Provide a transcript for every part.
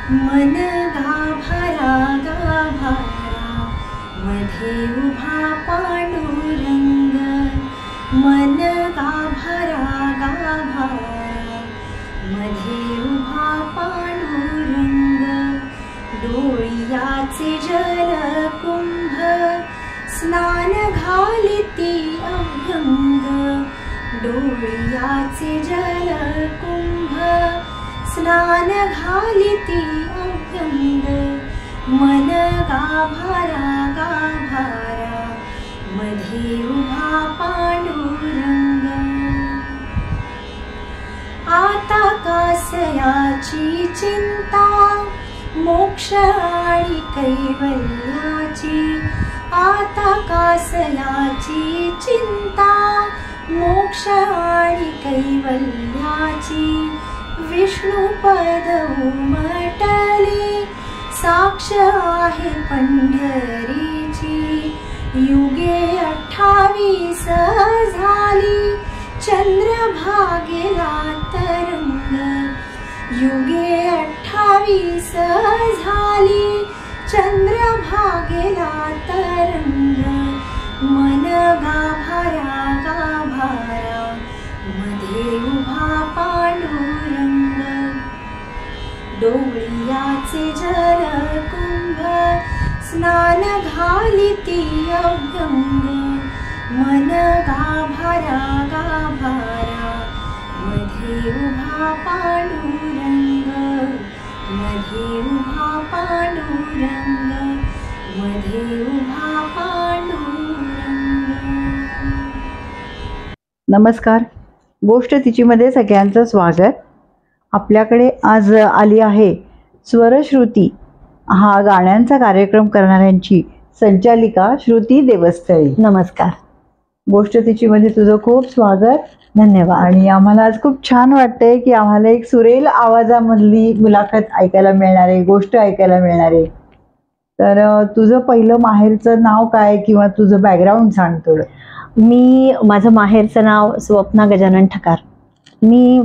मन गाभारा गाभारा मध्ये उभा पांडुरंग, मन गाभारा गाभारा मध्ये उभा पांडुरंग, डोळ्याचे जलकुंभ स्नान घालिती अभ्यंग, डोळ्याचे जलकुंभ स्नान घालिती अभ्यंग, मन गाभारा गाभारा मध्ये उभा पांडुरंग. आता कासयाची चिंता मोक्ष आणि कैवल्याची, आता कासयाची चिंता मोक्ष आणि कैवल्याची, विष्णुपद उमटले साक्ष आहे पंढरीची, युगे 28 झाली चंद्रभागेला तरंग, युगे 28 झाली चंद्रभागेला तरंग, मन गाभारा गाभारा मध्ये उभा पांडुरंग, डोळ्याचे जलकुंभ स्नान घालिती अभ्यंग, मन गाभारा गाभारा मध्ये उभा पांडुरंग, मध्ये उभा पांडुरंग, मध्ये उभा पांडुरंग. नमस्कार, गोष्ट तिचीमध्ये सगळ्यांचं स्वागत. आपल्याकडे आज आली आहे स्वरश्रुती हा गाण्यांचा कार्यक्रम करणाऱ्यांची संचालिका श्रुती देवस्थळी. नमस्कार. गोष्ट तिचीमध्ये तुझं खूप स्वागत. धन्यवाद. आणि आम्हाला आज खूप छान वाटतंय की आम्हाला एक सुरेल आवाजामधली मुलाखत ऐकायला मिळणार आहे, गोष्ट ऐकायला मिळणार आहे. तर तुझं पहिलं माहेरचं नाव काय किंवा तुझं बॅकग्राऊंड सांग थोडं. माझं माहेरचं नाव स्वप्ना गजानन ठकार. मी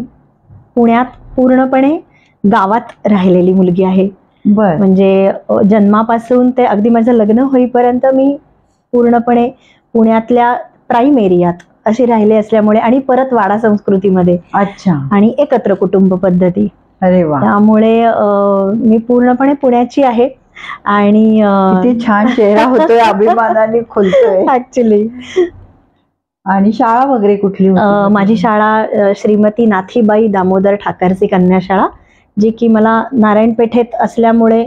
पुण्यात पूर्णपणे गावात राहिलेली मुलगी आहे. बर. म्हणजे जन्मापासून ते अगदी माझं लग्न होईपर्यंत मी पूर्णपणे पुण्यातल्या प्राईम एरियात अशी राहिले असल्यामुळे, आणि परत वाडा संस्कृतीमध्ये. अच्छा. आणि एकत्र कुटुंब पद्धती. अरे वा. त्यामुळे मी पूर्णपणे पुण्याची आहे. आणि किती छान चेहरा होतोय, अभिमानाने खुलतोय ऍक्च्युली. आणि शाळा वगैरे कुठली होती? माझी शाळा श्रीमती नाथीबाई दामोदर ठाकरसी कन्याशाळा, जी की मला नारायणपेठेत असल्यामुळे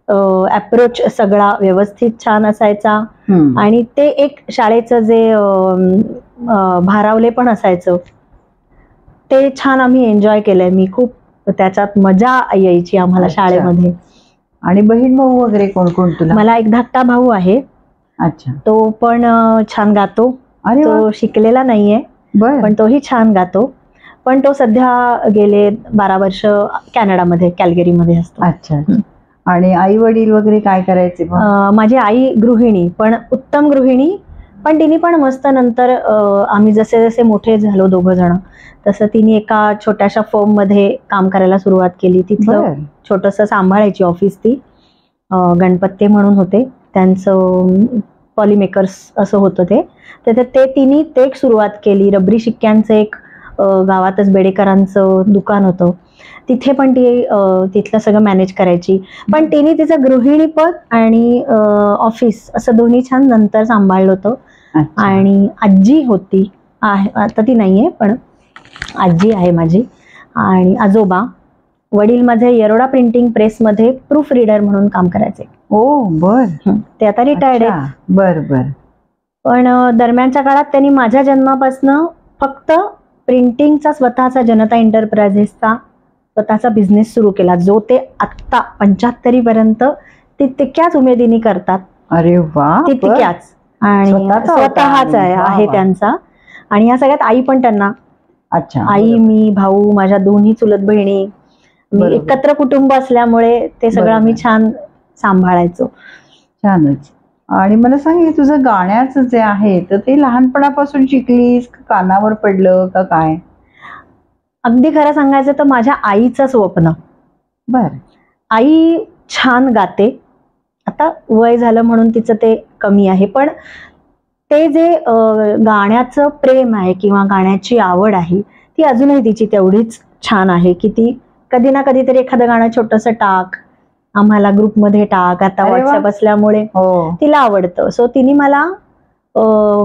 अप्रोच सगळा व्यवस्थित छान असायचा. आणि ते एक शाळेचं जे भारावले पण असायचं ते छान आम्ही एन्जॉय केलंय. मी खूप त्याच्यात मजा यायची आम्हाला शाळेमध्ये. आणि बहीण भाऊ वगैरे कोण कोण तुला? मला एक धाकटा भाऊ आहे. अच्छा. तो पण छान गातो. तो शिकलेला नाहीये पण तोही छान गातो. पण तो सध्या गेले 12 वर्ष कॅनडामध्ये, कॅल्गरीमध्ये असतो. अच्छा. आणि आई वडील वगैरे काय करायचे? माझी आई गृहिणी, पण उत्तम गृहिणी. पण तिने पण मस्त नंतर आम्ही जसे जसे मोठे झालो दोघं जण, तसं तिने एका छोट्याशा फर्म मध्ये काम करायला सुरुवात केली. तिथलं छोटंसं सांभाळायची ऑफिस ती. गणपत्ते म्हणून होते त्यांचं, पॉलीमेकर्स असं होतं ते. तर ते तिने ते सुरुवात केली. रबरी शिक्क्यांचं एक गावातच बेडेकरांचं दुकान होतं, तिथे पण ती तिथलं सगळं मॅनेज करायची. पण तिने तिचं गृहिणीपद आणि ऑफिस असं दोन्ही छान नंतर सांभाळलं होतं. आणि आजी होती, आता ती नाहीये, पण आजी आहे माझी. आणि आजोबा, वडील माझे येरोडा प्रिंटिंग प्रेस मध्ये प्रूफ रीडर म्हणून काम करायचे. ओ बर. ते आता रिटायर्ड आहे. बर बर. पण दरम्यानच्या काळात त्यांनी माझ्या जन्मापासून फक्त प्रिंटिंगचा स्वतःचा जनता एंटरप्राइजेसचा स्वतःचा बिझनेस सुरू केला, जो ते आत्ता 75 पर्यंत तितक्याच उमेदीने करतात. अरे वा. तितक्याच. आणि स्वतःच आहे त्यांचा. आणि या सगळ्यात आई पण त्यांना. अच्छा. आई, मी, भाऊ, माझ्या दोन्ही चुलत बहिणी, मी एकत्र कुटुंब असल्यामुळे ते सगळं आम्ही छान सांभाळायचो. छानच. आणि मला सांग, हे तुझं गाण्याचं जे आहे तर ते लहानपणापासून शिकलीस, कानावर पडलं का काय? अगदी खरं सांगायचं तर माझ्या आईचं स्वप्न. बर. आई छान गाते, आता वय झालं म्हणून तिचं ते कमी आहे, पण ते जे गाण्याचं प्रेम आहे किंवा गाण्याची आवड आहे ती अजूनही तिची तेवढीच छान आहे, की ती कधी ना कधीतरी एखादं गाणं छोटंसं टाक, आम्हाला ग्रुपमध्ये टाक, आता अरे वा. व्हॉट्सअप असल्यामुळे हो तिला आवडतं. सो तिने मला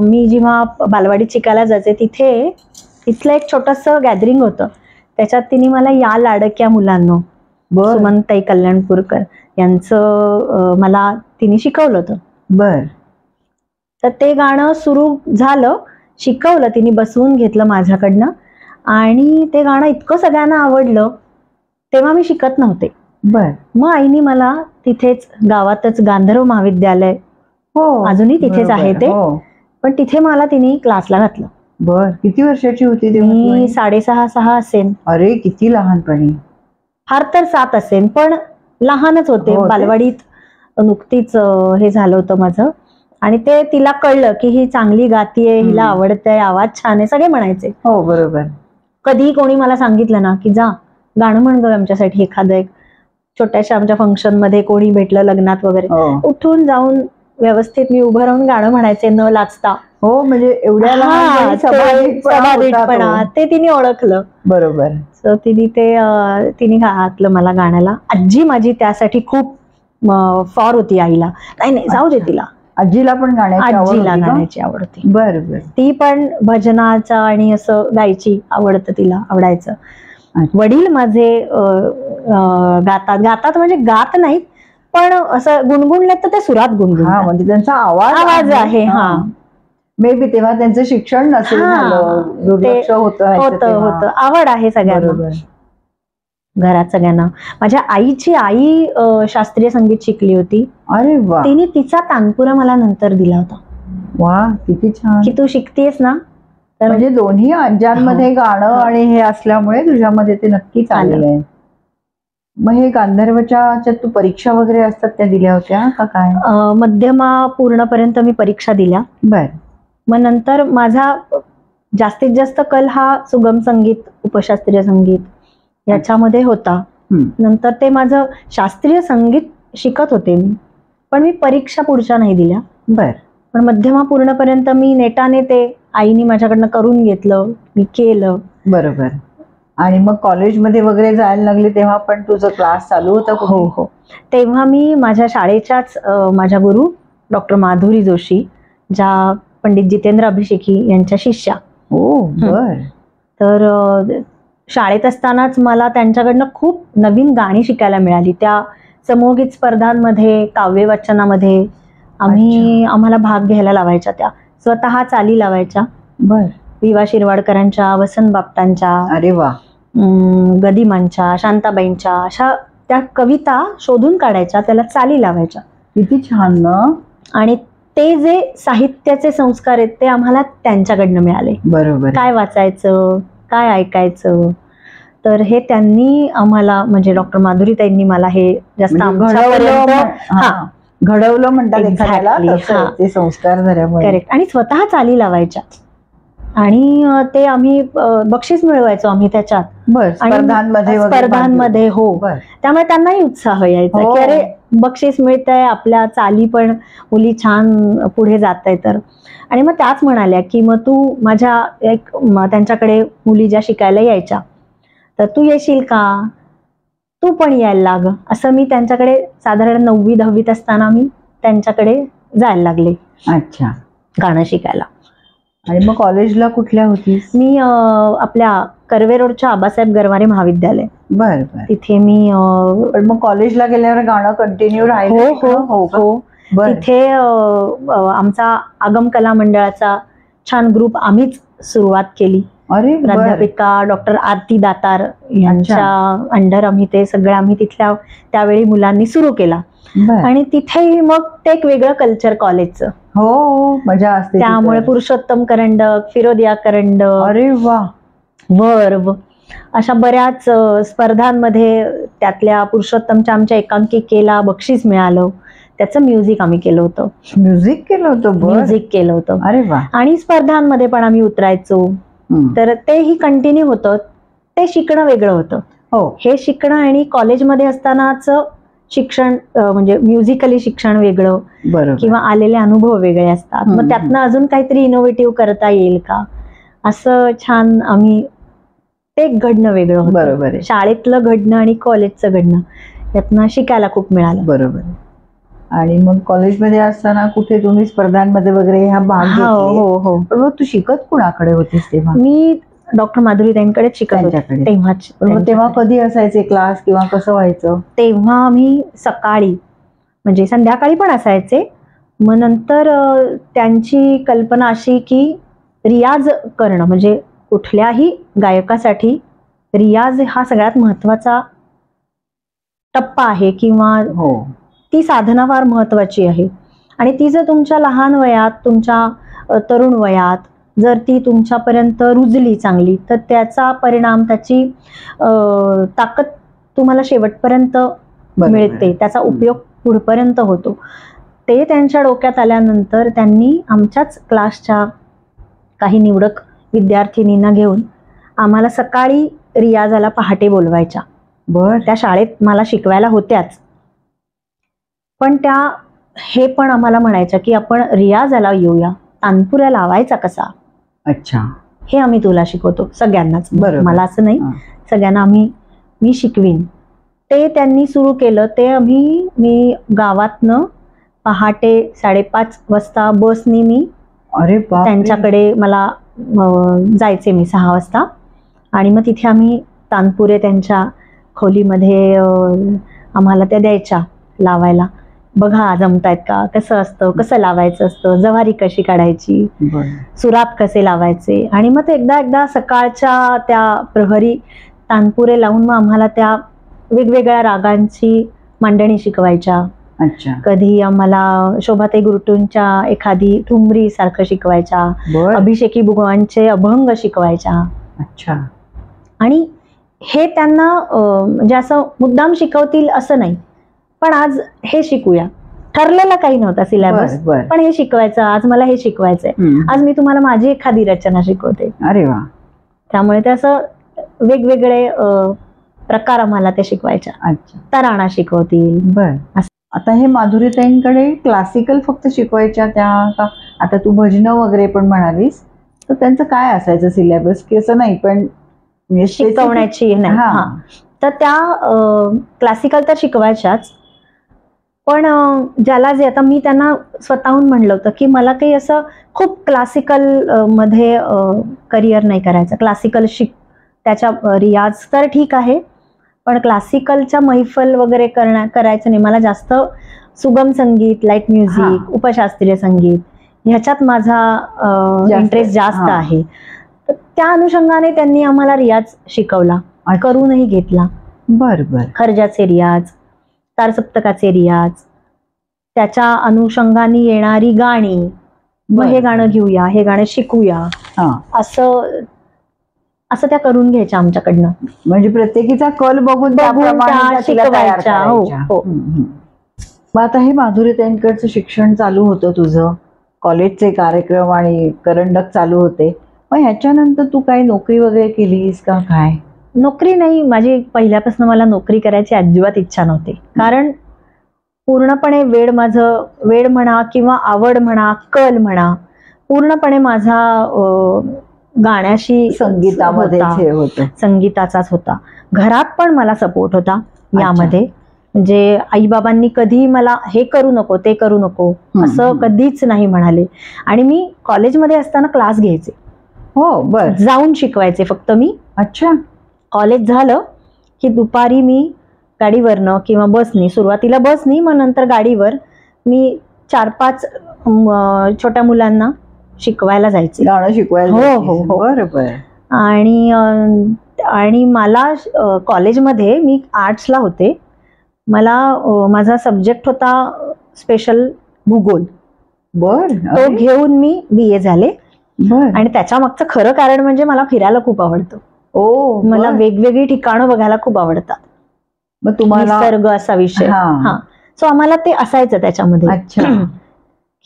मी जेव्हा बालवाडीत शिकायला जायचे तिथलं एक छोटंसं गॅदरिंग होतं, त्याच्यात तिने मला या लाडक्या मुलांना बर सुमनताई कल्याणपूरकर यांचं मला तिने शिकवलं होतं. बर तर ते गाणं सुरू झालं, शिकवलं तिने, बसवून घेतलं माझ्याकडनं आणि ते गाणं इतकं सगळ्यांना आवडलं. तेव्हा मी शिकत नव्हते. बर मग आईने मला तिथेच गावातच गांधर्व महाविद्यालय, हो अजूनही तिथेच बरोबर. आहे ते, हो. पण तिथे मला तिने क्लासला घातलं. बर किती वर्षाची होती तेव्हा तू? मी 6.5 असेन, अरे किती लहानपणी. फार तर 7 असेन, पण लहानच होते. हो, तेच. बालवाडीत नुकतीच हे झालं होतं माझं, आणि ते तिला कळलं की ही चांगली गातीये, हिला आवडतंय, आवाज छान आहे, सगळे म्हणायचे. हो बरोबर. कधीही कोणी मला सांगितलं ना की जा गाणं म्हण गं आमच्यासाठी एखादं, एक छोट्याशा आमच्या फंक्शन मध्ये कोणी भेटलं लग्नात वगैरे, हो उठून जाऊन व्यवस्थित मी उभं राहून गाणं म्हणायचे न लाजता. हो म्हणजे एवढ्या लहानपणी हा, समाधीपणा होता समाधीपणा तो. ते तिने ओळखलं. बरोबर. सो तिने घातलं मला गाण्याला. आजी माझी त्यासाठी खूप फॉर होती आईला, नाही जाऊ दे अच्छा. तिला. आजीला पण गाण्याची आवड आजीला होती का? गाण्याची आवड होती. बर बर. ती पण भजनाचा आणि असं गायची आवडतं, तिला आवडायचं. अच्छा. वडील माझे गातात म्हणजे गात नाहीत, पण असं गुणगुणले तर ते सुरात हा गुणगुणतात. म्हणजे त्यांचा आवाज आहे. हा, मे बी तेव्हा त्यांचं शिक्षण नसेल हा, झालं, दुर्लक्ष होतं होतं. आवड आहे सगळ्यांना बरोबर. घरात सगळ्यांना. माझ्या आईची आई शास्त्रीय संगीत शिकली होती. अरे वा तिने तिचा तानपुरा मला नंतर दिला होता, वा किती छान. की तू शिकतेस ना, तर म्हणजे दोन्ही आज्यांमध्ये गाणं आणि हे असल्यामुळे तुझ्यामध्ये ते नक्कीच आलेलं आहे. मग हे गांधर्वच्या तू परीक्षा वगैरे असतात त्या दिल्या होत्या का काय? मध्यमा पूर्णपर्यंत मी परीक्षा दिल्या. बर. मग नंतर माझा जास्तीत जास्त कल हा सुगम संगीत, उपशास्त्रीय संगीत याच्यामध्ये होता. नंतर ते माझं शास्त्रीय संगीत शिकत होते मी, पण मी परीक्षा पुढच्या नाही दिल्या. बर. पण मध्यमा पूर्णपर्यंत मी नेटाने ते आईने माझ्याकडनं करून घेतलं, मी केलं. बरोबर. आणि मग कॉलेजमध्ये वगैरे जायला लागले तेव्हा पण तुझं क्लास चालू होता? हो हो. तेव्हा मी माझ्या शाळेच्याच माझ्या गुरु डॉक्टर माधुरी जोशी, ज्या पंडित जितेंद्र अभिषेकी यांच्या शिष्या. हो बर. तर शाळेत असतानाच मला त्यांच्याकडनं खूप नवीन गाणी शिकायला मिळाली. त्या समूहगीत स्पर्धांमध्ये, काव्य वाचनामध्ये आम्हाला भाग घ्यायला लावायच्या. त्या स्वतः चाली लावायच्या. बर. विवा शिरवाडकरांच्या, वसंत बापटांच्या, अरे वा, गदिमांच्या, शांताबाईंच्या, अशा त्या कविता शोधून काढायच्या, त्याला चाली लावायच्या. किती छान ना. आणि ते जे साहित्याचे संस्कार आहेत ते आम्हाला त्यांच्याकडनं मिळाले. बरोबर. काय वाचायचं, काय ऐकायचं, तर हे त्यांनी आम्हाला, म्हणजे डॉक्टर माधुरीताईंनी मला हे जास्त घडवलं म्हणतात एखाद्याला, Exactly, तसं ते संस्कार झाल्यामुळे. करेक्ट. आणि स्वतः चाली लावायच्या, आणि ते आम्ही बक्षीस मिळवायचो आम्ही त्याच्यात. बरं, स्पर्धांमध्ये वगैरे स्पर्धांमध्ये. हो. बरं. त्यामुळे त्यांनाही उत्साह यायचा हो. की अरे बक्षीस मिळतंय, आपल्या चाली पण मुली छान पुढे जात आहे. तर आणि मग त्याच म्हणाल्या की मग तू माझ्या त्यांच्याकडे मुली ज्या शिकायला यायच्या, तर तू येशील का, तू पण यायला लाग. असं मी त्यांच्याकडे साधारण 9वी 10वीत असताना मी त्यांच्याकडे जायला लागले. अच्छा. गाणं शिकायला. आणि मग कॉलेजला कुठल्या होतीस? मी आपल्या कर्वे रोडच्या आबासाहेब गरवारे महाविद्यालय, बर बर, तिथे मी. पण मग कॉलेजला गेल्यावर गाणं कंटिन्यू राहिलं? हो हो हो. तिथे आमचा आगम कला मंडळाचा छान ग्रुप आम्हीच सुरुवात केली. अरे, प्राध्यापिका डॉक्टर आरती दातार यांच्या अंडर आम्ही ते सगळं आम्ही तिथल्या त्यावेळी मुलांनी सुरू केला. आणि तिथे मग ते एक वेगळं कल्चर कॉलेजचं. हो, मजा असते. त्यामुळे पुरुषोत्तम करंडक, फिरोदिया करंडक, अरे वा, वर्व, अशा बऱ्याच स्पर्धांमध्ये त्यातल्या पुरुषोत्तमच्या आमच्या एकांकिकेला बक्षीस मिळालं. त्याचं म्युझिक आम्ही केलं होतं. म्युझिक केलं होतं? म्युझिक केलं होतं. अरे वा. आणि स्पर्धांमध्ये पण आम्ही उतरायचो. तर तेही कंटिन्यू होतं. ते शिकणं वेगळं होतं. हो, हे शिकणं आणि कॉलेजमध्ये असतानाच शिक्षण म्हणजे म्युझिकली शिक्षण वेगळं बरोबर. किंवा आलेले अनुभव वेगळे असतात. मग त्यातनं अजून काहीतरी इनोव्हेटिव्ह करता येईल का, असं छान आम्ही ते घडणं वेगळं होतं. बरोबर आहे. शाळेतलं घडणं आणि कॉलेजचं घडणं त्यातनं शिकायला खूप मिळालं. बरोबर. आणि मग कॉलेजमध्ये असताना कुठे तुम्ही स्पर्धांमध्ये वगैरे हा भाग हो घेतले? हो हो. पण मग तू शिकत कुणाकडे होतीस तेव्हा? मी डॉक्टर माधुरी ताईंकडेच शिकत होते त्यांच्याकडे. तेव्हाच. पण मग तेव्हा कधी असायचे क्लास किंवा कसं व्हायचं? तेव्हा आम्ही सकाळी म्हणजे संध्याकाळी पण असायचे. मग नंतर त्यांची कल्पना अशी की रियाज करणं म्हणजे कुठल्याही गायकासाठी रियाज हा सगळ्यात महत्वाचा टप्पा आहे किंवा हो. ती साधना फार महत्वाची आहे. आणि ती जर तुमच्या लहान वयात, तुमच्या तरुण वयात जर ती तुमच्यापर्यंत रुजली चांगली, तर त्याचा परिणाम, त्याची ताकद तुम्हाला शेवटपर्यंत मिळते, त्याचा उपयोग पुढपर्यंत होतो. ते त्यांच्या डोक्यात आल्यानंतर त्यांनी आमच्याच क्लासच्या काही निवडक विद्यार्थिनींना घेऊन आम्हाला सकाळी रियाजाला पहाटे बोलवायच्या. त्या शाळेत मला शिकवायला होत्याच, पण त्या हे पण आम्हाला म्हणायच्या की आपण रियाजाला येऊया, तानपुरा लावायचा कसा. अच्छा. हे आम्ही तुला शिकवतो सगळ्यांनाच, मला असं नाही, सगळ्यांना मी शिकवीन. ते त्यांनी सुरू केलं. ते मी गावातनं पहाटे 5:30 वाजता बसनी मी त्यांच्याकडे मला जायचे मी 6 वाजता. आणि मग तिथे आम्ही तानपुरे त्यांच्या खोलीमध्ये आम्हाला त्या द्यायच्या लावायला. बघा जमतायत का, कसं असतं, कसं लावायचं असतं, जवारी कशी काढायची, सुरात कसे लावायचे. आणि मग ते एकदा सकाळच्या त्या प्रहरी तानपुरे लावून मग आम्हाला त्या वेगवेगळ्या रागांची मांडणी शिकवायच्या. कधी आम्हाला शोभाताई गुरटूंच्या एखादी ठुमरी सारखं शिकवायच्या, अभिषेकी बुगवांचे अभंग शिकवायच्या. अच्छा. आणि हे त्यांना म्हणजे असं मुद्दाम शिकवतील असं नाही, पण आज हे शिकूया, ठरलेला काही नव्हता सिलेबस, पण हे शिकवायचं, आज मला हे शिकवायचंय, आज मी तुम्हाला माझी एखादी रचना शिकवते. अरे वा. त्यामुळे ते असं वेगवेगळे प्रकार आम्हाला ते शिकवायच्या. अच्छा. तराणा शिकवतील. आता हे माधुरीताईंकडे क्लासिकल फक्त शिकवायच्या त्या का? आता तू भजनं वगैरे पण म्हणालीस, तर त्यांचं काय असायचं सिलेबस की असं नाही, पण शिकवण्याची नाही. तर त्या क्लासिकल तर शिकवायच्याच, पण ज्याला जे आता मी त्यांना स्वतःहून म्हणलं होतं की मला काही असं खूप क्लासिकल मध्ये करिअर नाही करायचं. क्लासिकल त्याच्या रियाज तर ठीक आहे, पण क्लासिकलच्या मैफल वगैरे करायचं नाही. मला जास्त सुगम संगीत, लाईट म्युझिक, उपशास्त्रीय संगीत ह्याच्यात माझा इंटरेस्ट जास्त आहे. त्या अनुषंगाने त्यांनी आम्हाला रियाज शिकवला, करूनही घेतला. खर्जाचे रियाज, तारसप्तकाचे रियाज, त्याच्या अनुषंगाने येणारी गाणी, मग हे गाणं घेऊया, हे गाणं शिकूया, असं त्या करून घ्यायच्या आमच्याकडनं. म्हणजे प्रत्येकीचा कल बघून शिकवायच्या. मग आता हे माधुरीताईंकडचं शिक्षण चालू होतं, तुझं कॉलेजचे कार्यक्रम आणि करंडक चालू होते. मग ह्याच्यानंतर तू काही नोकरी वगैरे केलीस का? काय नोकरी नाही, माझी पहिल्यापासून मला नोकरी करायची अजिबात इच्छा नव्हती. कारण पूर्णपणे वेळ म्हणा किंवा आवड म्हणा, कल म्हणा, पूर्णपणे माझा गाण्याशी, संगीताचाच होता. घरात पण मला सपोर्ट होता यामध्ये. म्हणजे आई बाबांनी कधी मला हे करू नको, ते करू नको असं कधीच नाही म्हणाले. आणि मी कॉलेजमध्ये असताना क्लास घ्यायचे. जाऊन शिकवायचे फक्त मी. अच्छा. कॉलेज झालं की दुपारी मी गाडीवरनं किंवा बसनी, सुरुवातीला बसनी, मग नंतर गाडीवर मी 4-5 छोट्या मुलांना शिकवायला जायचे, गाणं शिकवायला. हो. आणि मला कॉलेजमध्ये मी आर्ट्सला होते. मला माझा सब्जेक्ट होता स्पेशल भूगोल. तो घेऊन मी BA झाले. आणि त्याच्या मागचं खरं कारण म्हणजे मला फिरायला खूप आवडतं. मला वेगवेगळी ठिकाणं बघायला खूप आवडतात. मग तुम्हाला निसर्ग असा विषय. सो आम्हाला ते असायचं त्याच्यामध्ये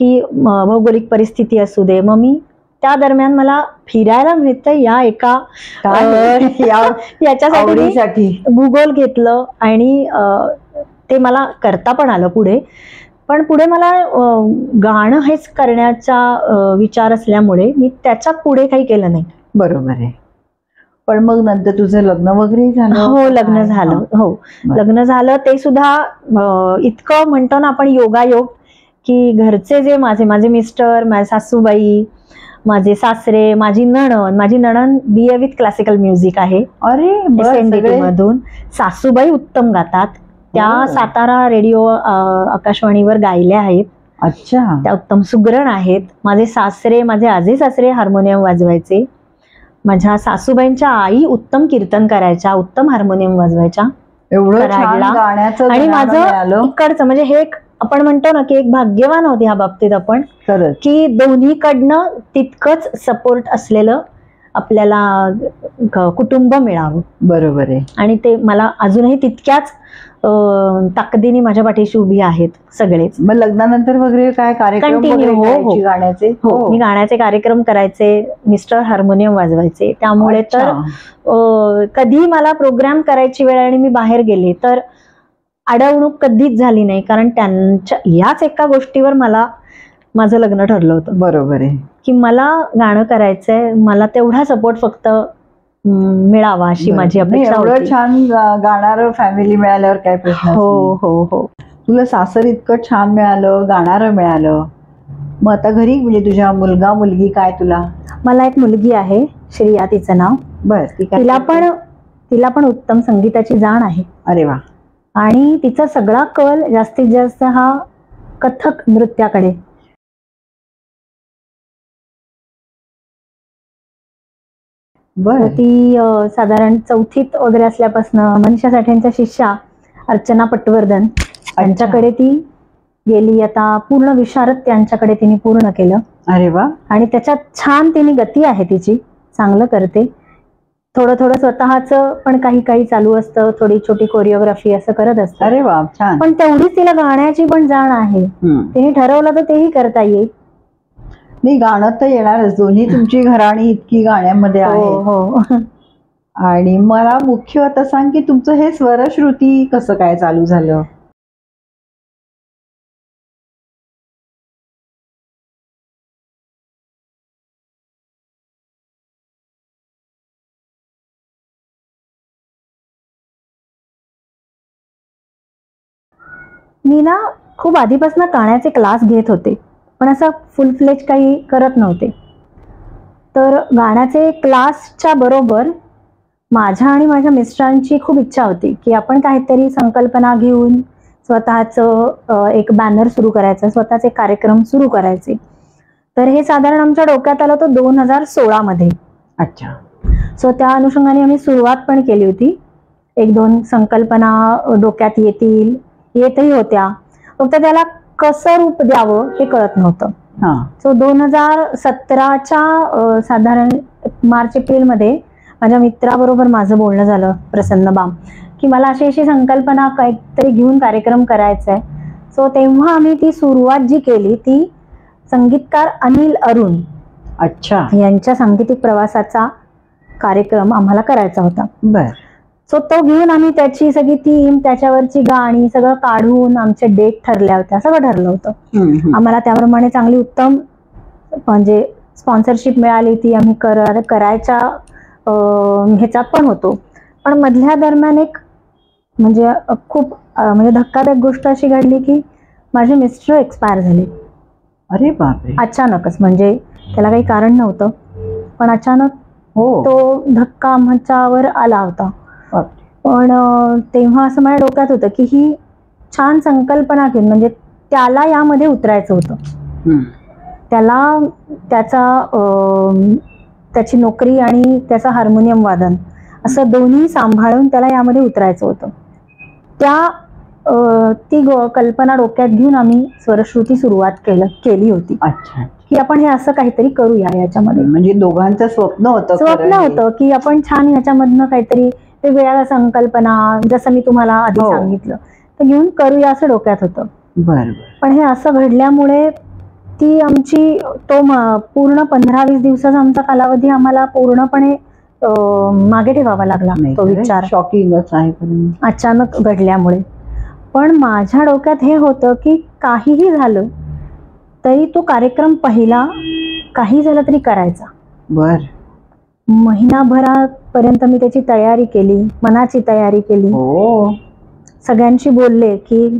की भौगोलिक परिस्थिती असू दे. मग मी त्या दरम्यान मला फिरायला मिळतं या एका याच्यासाठी भूगोल घेतलं. आणि ते मला करता पण आलं पुढे. पण पुढे मला गाणं हेच करण्याचा विचार असल्यामुळे मी त्याच्या पुढे काही केलं नाही. बरोबर आहे. पण मग नंतर तुझं लग्न वगैरे झालं? हो, लग्न झालं. हो, लग्न झालं. ते सुद्धा इतकं म्हणतो ना आपण योगायोग, की घरचे जे माझे मिस्टर, माझे सासूबाई, माझे सासरे, माझी नणंद BA विथ क्लासिकल म्युझिक आहे. अरे SNDT मधून. सासूबाई उत्तम गातात. त्या सातारा रेडिओ आकाशवाणीवर गायल्या आहेत. अच्छा. त्या उत्तम सुगरण आहेत. माझे सासरे, माझे आजे सासरे हार्मोनियम वाजवायचे. माझ्या सासूबाईंच्या आई उत्तम कीर्तन करायच्या, उत्तम हार्मोनियम वाजवायच्या. एवढं छान गाण्याचं आणि माझं इकडचं म्हणजे हे आपण म्हणतो ना की एक भाग्यवान होते ह्या बाबतीत आपण, की दोन्हीकडनं तितकंच सपोर्ट असलेलं आपल्याला कुटुंब मिळावं. बरोबर आहे. आणि ते मला अजूनही तितक्याच ताकदीने माझ्या पाठीशी उभी आहेत सगळेच. मग लग्नानंतर वगैरे काय कार्यक्रम गाण्याचे? हो, मी गाण्याचे कार्यक्रम करायचे. मिस्टर हार्मोनियम वाजवायचे. त्यामुळे तर कधी मला प्रोग्राम करायची वेळ आणि मी बाहेर गेले तर अडवणूक कधीच झाली नाही, कारण त्यांच्या याच एका गोष्टीवर माझं लग्न ठरलं होतं. बरोबर आहे. की मला गाणं करायचंय, मला तेवढा सपोर्ट फक्त मिळावा अशी माझी अपेक्षा होती. एवढं छान गाणारं फॅमिली मिळाल्यावर काय प्रश्न? हो. तुला सासर इतकं छान मिळालं, गाणारं मिळालं. मग आता घरी म्हणजे तुझ्या मुलगा मुलगी काय तुला? मला एक मुलगी आहे, श्रेया तिचं नाव. बस. तिला पण उत्तम संगीताची जाण आहे. अरे वा. आणि तिचा सगळा कल जास्तीत जास्त हा कथक नृत्याकडे. ती साधारण 4थीत वगैरे असल्यापासून मनीषा साठेंच्या शिष्या अर्चना पटवर्धन यांच्याकडे ती गेली. आता पूर्ण विशारद त्यांच्याकडे तिने पूर्ण केलं. अरे वा. आणि त्याच्यात छान तिने गती आहे तिची, चांगलं करते. थोडं स्वतःच पण काही चालू असतं, थोडी छोटी कोरिओग्राफी असं करत असतं. अरे वा, छान. पण तेवढीच तिला गाण्याची पण जाण आहे. तिने ठरवलं तर तेही करता येईल. नाही, गाणं तर येणारच. दोन्ही तुमची घराणी इतकी गाण्यामध्ये आहे. हो. आणि मला मुख्य आता सांग की तुमचं हे स्वरश्रुती कसं काय चालू झालं? मी ना खूप आधीपासून गाण्याचे क्लास घेत होते, पण असं फुल फ्लेज काही करत नव्हते. तर गाण्याचे क्लासच्या बरोबर माझ्या आणि माझ्या मिस्टरांची खूप इच्छा होती की आपण काहीतरी संकल्पना घेऊन स्वतःचं एक बॅनर सुरू करायचं, स्वतःचे कार्यक्रम सुरू करायचे. तर हे साधारण आमच्या डोक्यात आलं होतं 2016 मध्ये. अच्छा. सो त्या अनुषंगाने आम्ही सुरुवात पण केली होती. 1-2 संकल्पना डोक्यात येतही होत्या, फक्त त्याला कसं रूप द्यावं हे कळत नव्हतं. सो 2017च्या साधारण मार्च-एप्रिल मध्ये माझ्या मित्राबरोबर माझं बोलणं झालं, प्रसन्न बाम, की मला अशी संकल्पना काहीतरी घेऊन कार्यक्रम करायचा आहे. सो तेव्हा आम्ही ती सुरुवात जी केली ती संगीतकार अनिल अरुण यांच्या सांगीतिक प्रवासाचा कार्यक्रम आम्हाला करायचा होता. बर. सो तो घेऊन आम्ही त्याची सगळी थीम, त्याच्यावरची गाणी सगळं काढून आमचे डेट ठरल्या होत्या, सगळं ठरलं होतं. आम्हाला त्याप्रमाणे चांगली उत्तम म्हणजे स्पॉन्सरशिप मिळाली होती. आम्ही करायच्या ह्याच्यात पण होतो. पण मधल्या दरम्यान एक म्हणजे खूप म्हणजे धक्कादायक गोष्ट अशी घडली की माझे मिस्टर एक्सपायर झाले. अरे बापरे. अचानकच, म्हणजे त्याला काही कारण नव्हतं, पण अचानक तो धक्का आमच्यावर आला होता. पण तेव्हा असं माझ्या डोक्यात होतं की ही छान संकल्पना घेऊन म्हणजे त्याला यामध्ये उतरायचं होतं. त्याला त्याची नोकरी आणि त्याचं हार्मोनियम वादन असं दोन्ही सांभाळून त्याला यामध्ये उतरायचं होतं. ती कल्पना डोक्यात घेऊन आम्ही स्वरश्रुती सुरुवात केली होती. अच्छा. की आपण हे असं काहीतरी करूया याच्यामध्ये. म्हणजे दोघांचं स्वप्न होतं की आपण छान याच्यामधनं काहीतरी वेगवेगळ्या संकल्पना, जसं मी तुम्हाला आधी सांगितलं, तर घेऊन करूया असं डोक्यात होतं. पण हे असं घडल्यामुळे ती आमची पूर्ण 15-20 दिवसाचा आमचा कालावधी आम्हाला पूर्णपणे मागे ठेवावा लागला. तो विचार शॉकिंगच आहे अचानक घडल्यामुळे. पण माझ्या डोक्यात हे होतं की काहीही झालं तरी तो कार्यक्रम पहिला काही झालं तरी करायचा. बर. महिनाभरापर्यंत मी त्याची तयारी केली, मनाची तयारी केली. हो. सगळ्यांशी बोलले की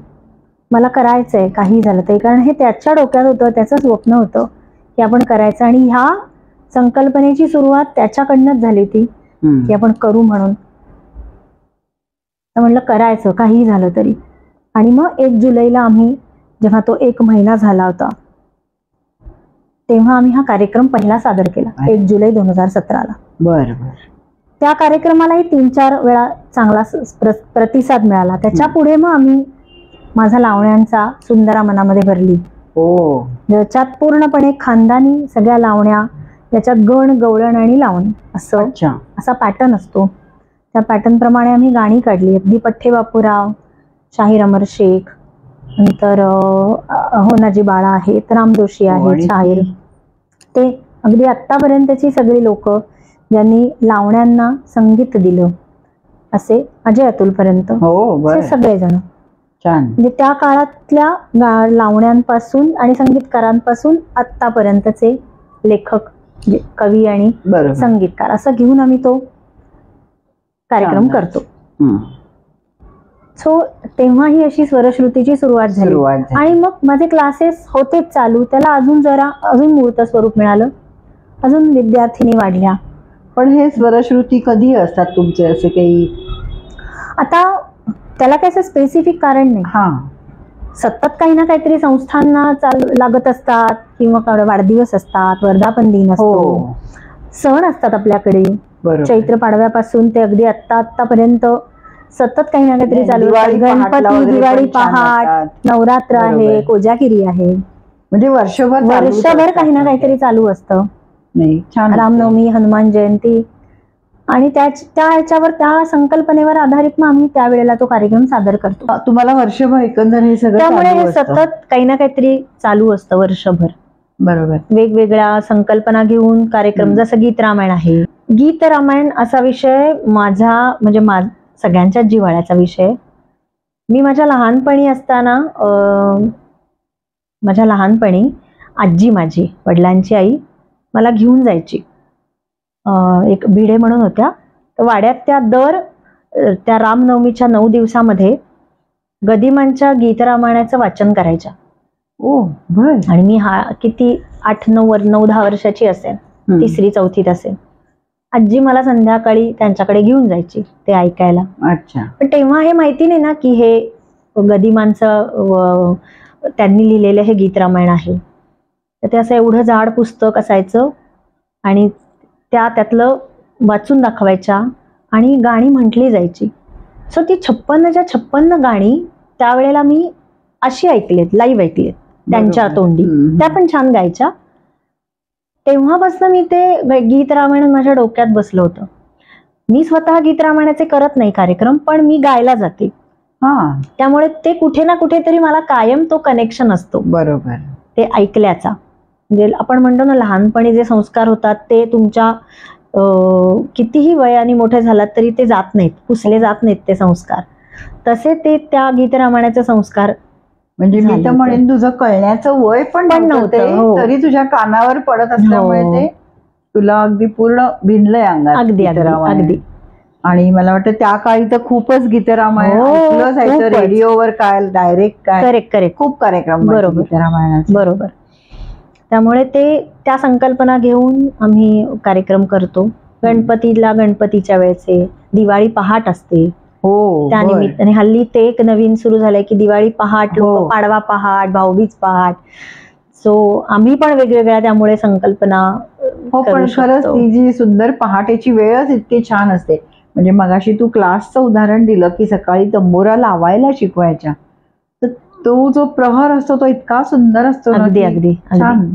मला करायचंय काही झालं तरी, कारण हे त्याच्या डोक्यात होतं, त्याचं स्वप्न होतं की आपण करायचं. आणि ह्या संकल्पनेची सुरुवात त्याच्याकडनंच झाली होती की आपण करू म्हणून. तर म्हणलं करायचं काही झालं तरी. आणि मग 1 जुलैला आम्ही, जेव्हा तो 1 महिना झाला होता, तेव्हा आम्ही हा कार्यक्रम पहिला सादर केला 1 जुलै 2017ला. बर बर. त्या कार्यक्रमालाही 3-4 वेळा चांगला प्रतिसाद मिळाला. त्याच्या पुढे मग आम्ही माझा लावण्यांचा सुंदरा मनामध्ये भरली, हो, ज्याच्यात पूर्णपणे खानदानी सगळ्या लावण्या, त्याच्यात गण, गवळण आणि लावणी असा पॅटर्न असतो. त्या पॅटर्न प्रमाणे आम्ही गाणी काढली. अगदी पठ्ठे बापूराव, शाहीर अमर शेख, नंतर होनाजी बाळा आहेत, राम जोशी आहेत शाहीर, ते अगदी आत्तापर्यंतची सगळी लोक ज्यांनी लावण्यांना संगीत दिलं असे अजय अतुल पर्यंत सगळेजण. म्हणजे त्या काळातल्या लावण्यांपासून आणि संगीतकारांपासून आत्तापर्यंतचे लेखक, कवी आणि संगीतकार असं घेऊन आम्ही तो कार्यक्रम करतो. सो तेव्हा ही अशी स्वरश्रुतीची सुरुवात झाली. आणि मग माझे क्लासेस होतेच चालू, त्याला अजून मूर्त स्वरूप मिळालं, अजून विद्यार्थिनी वाढल्या. पण हे स्वरश्रुती कधी असतात तुमचे, असे काही आता त्याला काही असं स्पेसिफिक कारण नाही. सतत काही ना काहीतरी संस्थांना लागत असतात, किंवा वाढदिवस असतात, वर्धापन दिन असतो, सण असतात आपल्याकडे. चैत्र पाडव्यापासून ते अगदी आत्तापर्यंत सतत काही ना काहीतरी चालू असतात. गणपती, दिवाळी पहाट, नवरात्र आहे, कोजागिरी आहे, म्हणजे वर्षभर काही ना काहीतरी चालू असतं. रामनवमी, हनुमान जयंती, आणि त्या ह्याच्यावर, त्या संकल्पनेवर आधारित मग आम्ही त्यावेळेला तो कार्यक्रम सादर करतो. तुम्हाला वर्षभर एकंदर हे सगळं, त्यामुळे सतत काही ना काहीतरी चालू असतं वर्षभर. बरोबर. वेगवेगळ्या संकल्पना घेऊन कार्यक्रम, जसं गीत रामायण आहे. गीत रामायण असा विषय म्हणजे सगळ्यांच्याच जिव्हाळ्याचा विषय. मी माझ्या लहानपणी असताना, आजी, माझी वडिलांची आई, मला घेऊन जायची. एक भिडे म्हणून होत्या, तर वाड्यात त्या रामनवमीच्या 9 दिवसामध्ये गदिमांच्या गीत रामायणाचं वाचन करायच्या. आणि मी किती 8-9-10 वर्षाची असेल, 3री-4थीत असेल. आजी मला संध्याकाळी त्यांच्याकडे घेऊन जायची ते ऐकायला. पण तेव्हा हे माहिती नाही ना की हे गदिमांचं त्यांनी लिहिलेलं हे गीत रामायण आहे. तर ते असं एवढं जाड पुस्तक असायचं, आणि त्यातलं वाचून दाखवायच्या आणि गाणी म्हटली जायची. सो ती 56 गाणी त्यावेळेला मी अशी ऐकलीत, लाईव्ह ऐकलीत त्यांच्या तोंडी. त्या पण छान गायच्या. तेव्हापासून मी ते गीत रामायण माझ्या डोक्यात बसलं होतं. मी स्वतः गीत रामायणाचे करत नाही कार्यक्रम, पण मी गायला जाते. त्यामुळे ते कुठे ना कुठेतरी मला कायम तो कनेक्शन असतो. बरोबर. ते ऐकल्याचा, म्हणजे आपण म्हणतो ना, लहानपणी जे संस्कार होतात ते तुमच्या कितीही वयाने मोठे झालात तरी ते जात नाहीत, पुसले जात नाहीत ते संस्कार. तसे ते त्या गीत रामायणाचे संस्कार, म्हणजे मी तर म्हणेन तुझं कळण्याचं वय पण नव्हतं, तरी तुझ्या कानावर पडत असल्यामुळे ते तुला अगदी पूर्ण भिनलंय अंगात. अगदी. आणि मला वाटतं त्या काळी तर खूपच गीत रामायण ऐकलं जायचं, रेडिओवर काय, डायरेक्ट काय, करेक्ट खूप कार्यक्रम गीत रामायणाचे. बरोबर. त्यामुळे त्या संकल्पना घेऊन आम्ही कार्यक्रम करतो. गणपतीला गणपतीच्या वेळेचे, दिवाळी पहाट असते त्यानिमित्ताने. हल्ली ते एक नवीन सुरू झालंय की दिवाळी पहाट, पाडवा पहाट, भाऊबीज पहाट. सो आम्ही पण वेगवेगळ्या त्यामुळे संकल्पना. पण खरंच ती जी सुंदर पहाटेची वेळच इतकी छान असते. म्हणजे मगाशी तू क्लासचं उदाहरण दिलं की सकाळी तंबोरा लावायला शिकवायच्या, तर तो जो प्रहर असतो तो इतका सुंदर असतो. अगदी छान.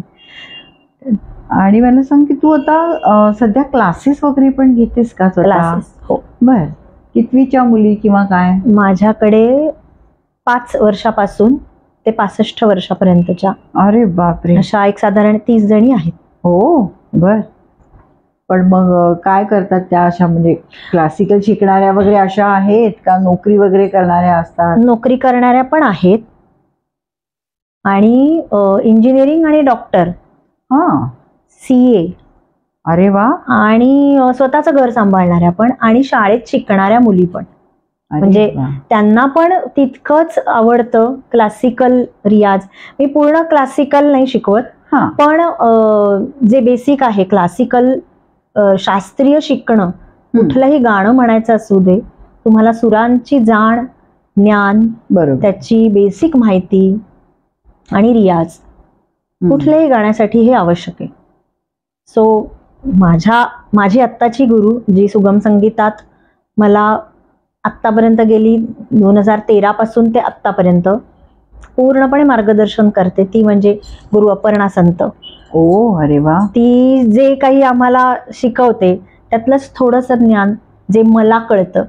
आणि मला सांग की तू आता सध्या क्लासेस वगैरे पण घेतेस का? क्लासेस, हो. बर. कितवीच्या मुली किंवा काय? माझ्याकडे 5 वर्षापासून ते 65 वर्षापर्यंतच्या. अरे बापरे. अशा एक साधारण 30 जणी आहेत. हो. बर. पण मग काय करतात त्या अशा, म्हणजे क्लासिकल शिकणाऱ्या वगैरे अशा आहेत का, नोकरी वगैरे करणाऱ्या असतात? नोकरी करणाऱ्या पण आहेत आणि इंजिनिअरिंग आणि डॉक्टर, हा, CA अरे वा, आणि स्वतःचं घर सांभाळणाऱ्या पण, आणि शाळेत शिकणाऱ्या मुली पण. म्हणजे त्यांना पण तितकंच आवडतं क्लासिकल रियाज. मी पूर्ण क्लासिकल नाही शिकवत, पण जे बेसिक आहे क्लासिकल शास्त्रीय शिकणं, कुठलंही गाणं म्हणायचं असू दे, तुम्हाला सुरांची जाण, ज्ञान, त्याची बेसिक माहिती आणि रियाज कुठल्याही गाण्यासाठी हे आवश्यक आहे. सो माझी आत्ताची गुरु जी सुगम संगीतात मला आत्तापर्यंत गेली 2013 पासून ते आत्तापर्यंत पूर्णपणे मार्गदर्शन करते, ती म्हणजे गुरु अपर्णा संत. ओ, अरे वा. ती जे काही आम्हाला शिकवते त्यातलंच थोडंसं ज्ञान जे मला कळतं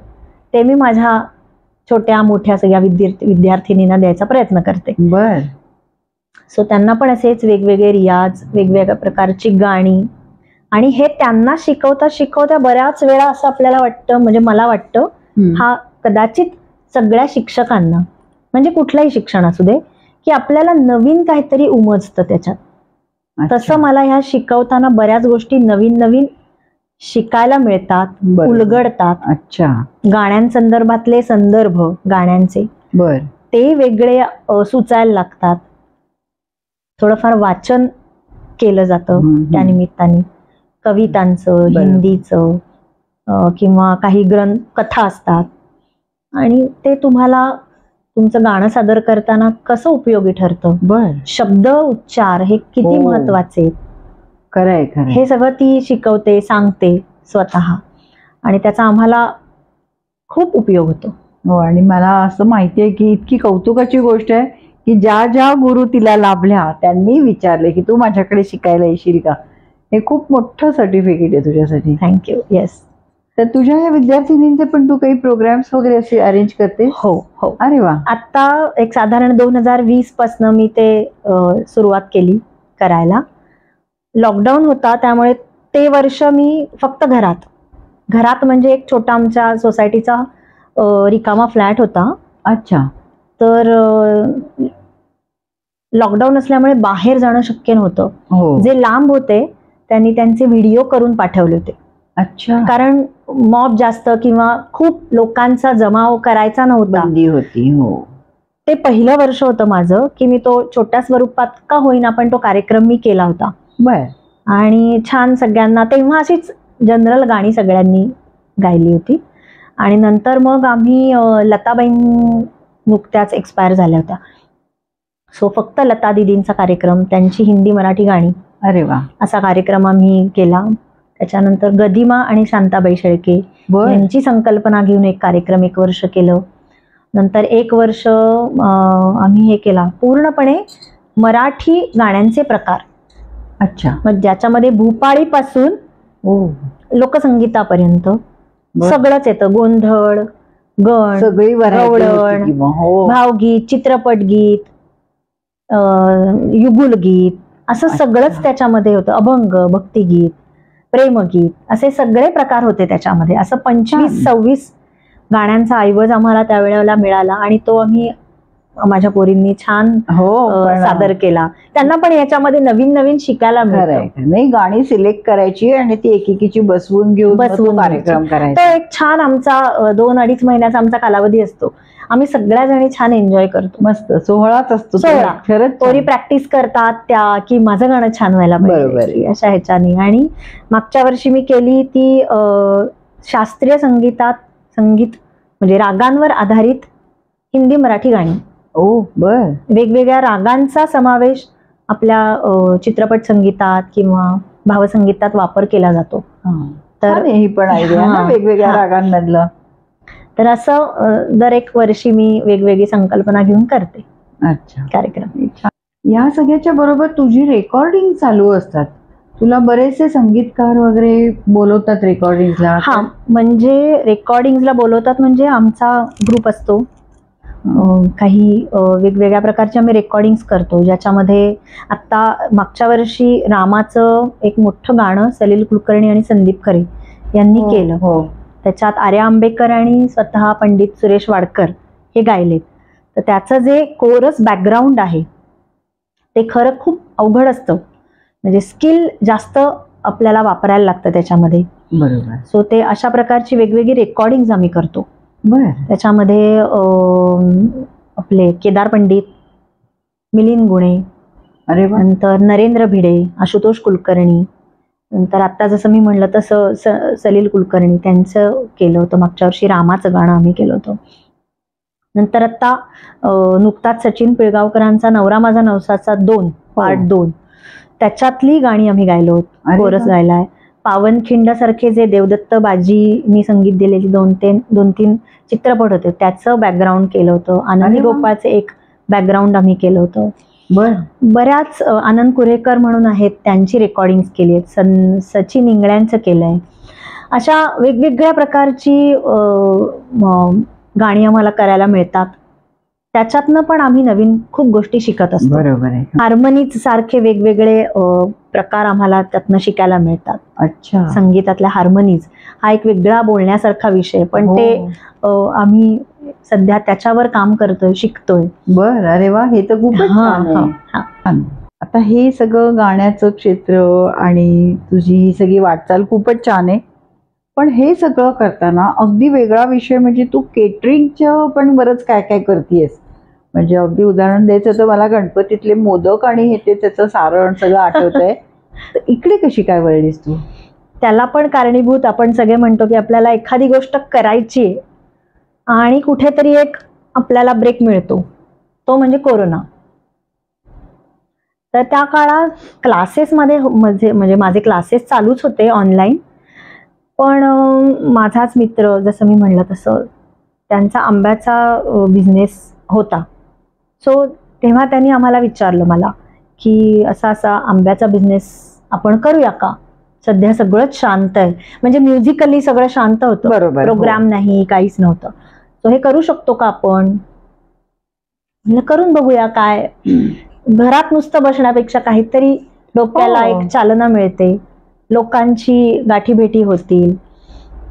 ते मी माझ्या छोट्या मोठ्या सगळ्या विद्यार्थिनींना द्यायचा प्रयत्न करते. बर. सो त्यांना पण असेच वेगवेगळे रियाज, वेगवेगळ्या प्रकारची गाणी, आणि हे त्यांना शिकवता शिकवता बऱ्याच वेळा असं आपल्याला वाटतं, म्हणजे मला वाटतं हा कदाचित सगळ्या शिक्षकांना, म्हणजे कुठलंही शिक्षण असू दे, की आपल्याला नवीन काहीतरी उमजतं त्याच्यात. तसं मला ह्या शिकवताना बऱ्याच गोष्टी नवीन नवीन शिकायला मिळतात, उलगडतात. अच्छा. गाण्यांसंदर्भातले संदर्भ, गाण्यांचे ते वेगळे सुचायला लागतात. थोडंफार वाचन केलं जातं त्या निमित्ताने, कवितांचं, हिंदीचं, किंवा काही कथा असतात, आणि ते तुम्हाला तुमचं गाणं सादर करताना कसं उपयोगी ठरतं. शब्द, उच्चार हे किती महत्वाचे, खरंय, हे सगळं ती शिकवते, सांगते स्वतः, आणि त्याचा आम्हाला खूप उपयोग होतो. हो, आणि मला असं माहितीये की इतकी कौतुकाची गोष्ट आहे की ज्या ज्या गुरु तिला लाभल्या त्यांनी विचारले की तू माझ्याकडे शिकायला येशील का. हे खूप मोठं सर्टिफिकेट आहे तुझ्यासाठी. थँक्यू. येस. तर तुझ्या या विद्यार्थिनींचे पण तू काही प्रोग्राम्स वगैरे असे अरेंज करते? हो हो. अरे वा. आता एक साधारण 2020 पासून मी ते सुरुवात केली करायला. लॉकडाऊन होता त्यामुळे ते वर्ष मी फक्त घरात म्हणजे एक छोटा आमच्या सोसायटीचा रिकामा फ्लॅट होता. अच्छा. तर लॉकडाऊन असल्यामुळे बाहेर जाणं शक्य नव्हतं. जे लांब होते त्यांनी त्यांचे व्हिडिओ करून पाठवले होते. अच्छा. कारण मॉब जास्त किंवा खूप लोकांचा जमाव करायचा नव्हता, बंदी होती. हो. ते पहिलं वर्ष होतं माझं की मी तो छोट्या स्वरूपात का होईना पण तो कार्यक्रम मी केला होता. बर. आणि छान सगळ्यांना, तेव्हा अशीच जनरल गाणी सगळ्यांनी गायली होती. आणि नंतर मग आम्ही लताबाई नुकत्याच एक्सपायर झाल्या होत्या, सो फक्त लता दिदींचा कार्यक्रम, त्यांची हिंदी मराठी गाणी, अरे वा, असा कार्यक्रम आम्ही केला. त्याच्यानंतर गदिमा आणि शांताबाई शेळके यांची संकल्पना घेऊन एक कार्यक्रम 1 वर्ष केलं. नंतर 1 वर्ष आम्ही हे केला पूर्णपणे मराठी गाण्यांचे प्रकार. अच्छा. मग ज्याच्यामध्ये भूपाळीपासून लोकसंगीतापर्यंत सगळंच येतं. गोंधळ, गण, सगळी गवळण, भावगीत, चित्रपटगीत, युगुलगीत, असं सगळंच त्याच्यामध्ये होतं. अभंग, भक्तिगीत, प्रेमगीत, असे सगळे प्रकार होते त्याच्यामध्ये. असं 25-26 गाण्यांचा ऐवज आम्हाला त्यावेळेला मिळाला आणि तो आम्ही माझ्या पोरींनी छान सादर केला. त्यांना पण याच्यामध्ये नवीन नवीन शिकायला मिळतं. नाही, गाणी सिलेक्ट करायची आणि ती एकेकीची बसवून कार्यक्रम करायचा. तो एक छान आमचा 2-2.5 महिन्याचा आमचा कालावधी असतो. आम्ही सगळ्या जणी छान एन्जॉय करतो. मस्त सोहळाच असतो. खरंच पोरी प्रॅक्टिस करतात त्या की माझं गाणं छान व्हायला पाहिजे अशा ह्याच्याने. आणि मागच्या वर्षी मी केली ती शास्त्रीय संगीत म्हणजे रागांवर आधारित हिंदी मराठी गाणी. बर. वेगवेगळ्या रागांचा समावेश आपल्या चित्रपट संगीतात किंवा भावसंगीतात वापर केला जातो. तर ही पण वेगवेगळ्या रागांमधलं. तर असं दर 1 वर्षी मी वेगवेगळी संकल्पना घेऊन करते. अच्छा. कार्यक्रम. या सगळ्याच्या बरोबर तुझी रेकॉर्डिंग चालू असतात. तुला बरेचसे संगीतकार वगैरे बोलवतात रेकॉर्डिंगला? म्हणजे रेकॉर्डिंगला बोलवतात म्हणजे आमचा ग्रुप असतो काही वेगवेगळ्या प्रकारचे आम्ही रेकॉर्डिंग्स करतो, ज्याच्यामध्ये आत्ता मागच्या वर्षी रामाचं एक मोठं गाणं सलील कुलकर्णी आणि संदीप खरे यांनी केलं. त्याच्यात आर्या आंबेकर आणि स्वतः पंडित सुरेश वाडकर हे गायलेत. तर त्याचं जे कोरस बॅकग्राऊंड आहे ते खरं खूप अवघड असतं, म्हणजे स्किल जास्त आपल्याला वापरायला लागतं त्याच्यामध्ये. बरोबर. सो ते अशा प्रकारची वेगवेगळी रेकॉर्डिंग आम्ही करतो. त्याच्यामध्ये आपले केदार पंडित, मिलिंद गुणे, नंतर नरेंद्र भिडे, आशुतोष कुलकर्णी, नंतर आता जसं मी म्हणलं तसं सलील कुलकर्णी त्यांचं केलं होतं. मागच्या वर्षी रामाचं गाणं आम्ही केलं होतं. नंतर आता नुकताच सचिन पिळगावकरांचा नवरा माझा नवसाचा 2 पार्ट 2 त्याच्यातली गाणी आम्ही गायलो, कोरस गायलाय. पावनखिंड सारखे जे देवदत्त बाजींनी संगीत दिलेली 2-3 चित्रपट होते त्याचं बॅकग्राऊंड केलं होतं. आनंदी गोपाळचे एक बॅकग्राऊंड आम्ही केलं होतं. बऱ्याच आनंद कुरेकर म्हणून आहेत त्यांची रेकॉर्डिंग केली आहेत. सचिन इंगळ्यांचं केलंय. अशा वेगवेगळ्या प्रकारची गाणी आम्हाला करायला मिळतात. त्याच्यातनं पण आम्ही नवीन खूप गोष्टी शिकत असतो. बरोबर आहे. हार्मनीज सारखे वेगवेगळे प्रकार आम्हाला त्यातनं शिकायला मिळतात. अच्छा. संगीतातल्या हार्मनीज हा एक वेगळा बोलण्यासारखा विषय, पण ते आम्ही सध्या त्याच्यावर काम करतोय, शिकतोय. बर. अरे वा, हे तर खूपच छान आहे. आता हे सगळं गाण्याचं क्षेत्र आणि तुझी ही सगळी वाटचाल खूपच छान आहे. पण हे सगळं करताना अगदी वेगळा विषय म्हणजे तू केटरिंगचं पण बरंच काय काय करतेस. म्हणजे अगदी उदाहरण द्यायचं तर मला गणपतीतले मोदक आणि हे ते त्याचं सारण सगळं आठवतंय. इकडे कशी काय वळलीस तू? त्याला पण कारणीभूत आपण सगळे म्हणतो की आपल्याला एखादी गोष्ट करायची आणि कुठेतरी एक आपल्याला ब्रेक मिळतो, तो म्हणजे कोरोना. तर त्या काळात क्लासेसमध्ये म्हणजे माझे क्लासेस चालूच होते ऑनलाईन, पण माझाच मित्र जसं मी म्हणलं तसं त्यांचा आंब्याचा बिझनेस होता. सो तेव्हा त्यांनी आम्हाला विचारलं मला की असा असा आंब्याचा बिझनेस आपण करूया का? सध्या सगळंच शांत आहे, म्हणजे म्युझिकली सगळं शांत होतं, प्रोग्राम नाही, काहीच नव्हतं. सो हे करू शकतो का आपण? करून बघूया काय. घरात नुसतं बसण्यापेक्षा काहीतरी डोक्याला एक चालना मिळते, लोकांची गाठीभेटी होतील,